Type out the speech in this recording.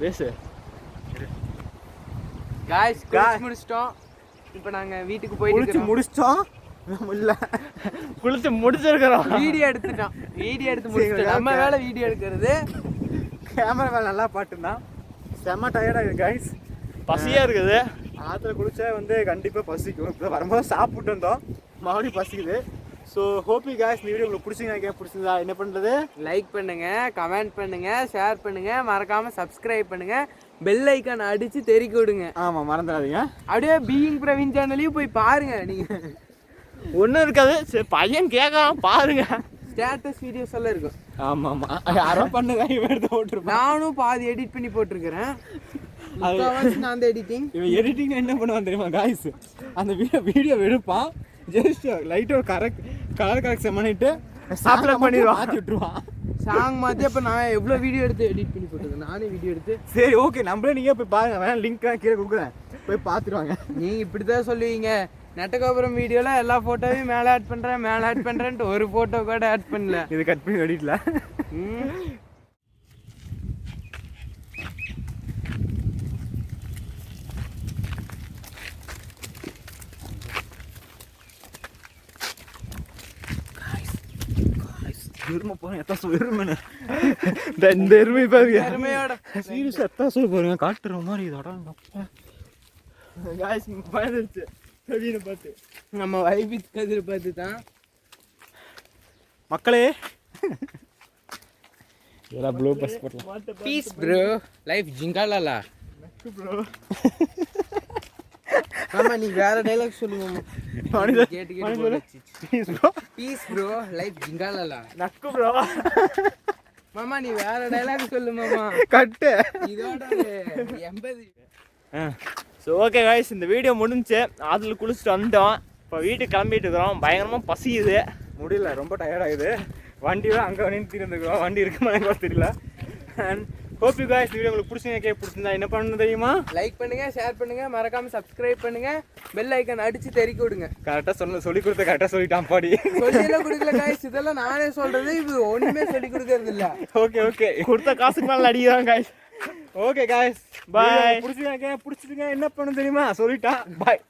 பேசு காய்ஸ் குளிச்சு முடிச்சிட்டோம். இப்போ நாங்க வீட்டுக்கு போயிட்டு முடிச்சிட்டோம். இல்ல குளிச்சு முடிச்சிருக்கிறோம். வீடியோ எடுத்துட்டோம். வீடியோ எடுத்து முடிச்சிட்டோம். நம்ம வேலை வீடியோ எடுக்கிறது. கேமரா மேல நல்லா பாட்டுதான். செம்ம டயர்டா இருக்கு கைஸ். பசியா இருக்குது. ஆத்துல குளிச்சா வந்து கண்டிப்பா பசிக்கும். இப்போ வரும்போது சாப்பிட்டு வந்தோம், மறுபடியும் பசிக்குது. ஸோ ஹோப் யூ கைஸ் இந்த வீடியோ உங்களுக்கு பிடிச்சிருந்தா என்ன பண்ணுறது, லைக் பண்ணுங்க, கமெண்ட் பண்ணுங்க, ஷேர் பண்ணுங்க, மறக்காம சப்ஸ்கிரைப் பண்ணுங்க, பெல் ஐக்கான் அடிச்சு தெறிக்க விடுங்க. ஆமாம் மறந்துடாதீங்க. அப்படியே பீயிங் பிரவீன் சேனலையும் போய் பாருங்க. நீங்க ஒன்றும் இருக்காது, சரி பையன் கேட்காம பாருங்க. ஸ்டேட்டஸ் வீடியோஸ் எல்லாம் இருக்கும். ஆமாம் ஆமாம் யாரோ பண்ணுங்க, இவன் எடுத்து போட்டுருப்பேன். நானும் பாதி எடிட் பண்ணி போட்டிருக்கிறேன். நான் அந்த எடிட்டிங் எடிட்டிங் என்ன பண்ணுவான் தெரியுமா காய்ஸ், அந்த வீடியோ எடுப்பான், ஜஸ்ட் லைட்டாக ஒரு கலர் கரெக்ஷன் பண்ணிட்டு அப்லோட் பண்ணிடுவான், மாற்றி விட்டுருவான். சாங் மாற்றி. அப்போ நான் எவ்வளோ வீடியோ எடுத்து எடிட் பண்ணி போட்டிருக்கேன். நானே வீடியோ எடுத்து. சரி ஓகே, நம்மளே நீங்கள் போய் பாருங்க, வேணா லிங்க்லாம் கீழே கொடுக்குறேன், போய் பார்த்துருவாங்க. நீங்கள் இப்படி தான் சொல்லுவீங்க, நெட்டகோபுரம் வீடியோவில் எல்லா ஃபோட்டோவையும் மேலே ஆட் பண்ணுறேன்ட்டு ஒரு ஃபோட்டோ கூட ஆட் பண்ணல. இது கட் பண்ணி எடிட்டில். எருமை போறேன், எத்தனை எருமைன்னு இந்த எருமை பாருங்க, எருமையோட சீரியஸாக எத்தனை பாருங்க, காட்டுற மாதிரி இது அடங்கப்பா. காய்ஸ் பயந்துருச்சு கவினை பார்த்து, நம்ம வைபித் கதிரை பார்த்து தான். மக்களே இதெல்லாம் ப்ளூ பஸ் போடலாம். பீஸ் ப்ரோ, லைஃப் ஜிங்காலாலா ப்ரோ. ஆமா, நீ வேற டைலாக் சொல்லுங்க. கேட்டு பீஸ் ப்ரோ, லைஃப் ஜிங்காலாலா நக்கு ப்ரோ. மாமா நீ வேற டைலாக் சொல்லு மாமா. கட்டு இதோட 80. ஸோ ஓகே காய்ஸ், இந்த வீடியோ முடிஞ்சு. அதில் குளிச்சுட்டு வந்துட்டோம். இப்போ வீட்டுக்கு கிளம்பிட்டு இருக்கிறோம். பயங்கரமாக பசியுது, முடியல, ரொம்ப டயர்டாகுது. வண்டியெல்லாம் அங்கே நிறுத்திட்டு இருந்துக்கிறோம், வண்டி இருக்குமா கூட தெரியல. And hope you guys video உங்களுக்கு பிடிச்சிருந்தா என்ன பண்ணணும் தெரியுமா, லைக் பண்ணுங்க, ஷேர் பண்ணுங்க, மறக்காம சப்ஸ்கிரைப் பண்ணுங்க, பெல் ஐக்கான் அடிச்சு தெறிக்க விடுங்க. கரெக்டாக சொல்லி கொடுத்த கரெக்டாக சொல்லிட்டான் பாடி. சொல்லியெல்லாம் கொடுக்கல காய்ஸ், இதெல்லாம் நானே சொல்றது. இது ஒண்ணுமே சொல்லி கொடுக்கறது இல்ல. ஓகே கொடுத்த காசுக்கு மேலே அடிக்கிறான் காய்ஸ். Okay guys bye. பிடிச்சிருங்க என்ன பண்ணணும் தெரியுமா சொல்லிட்டான். பாய்.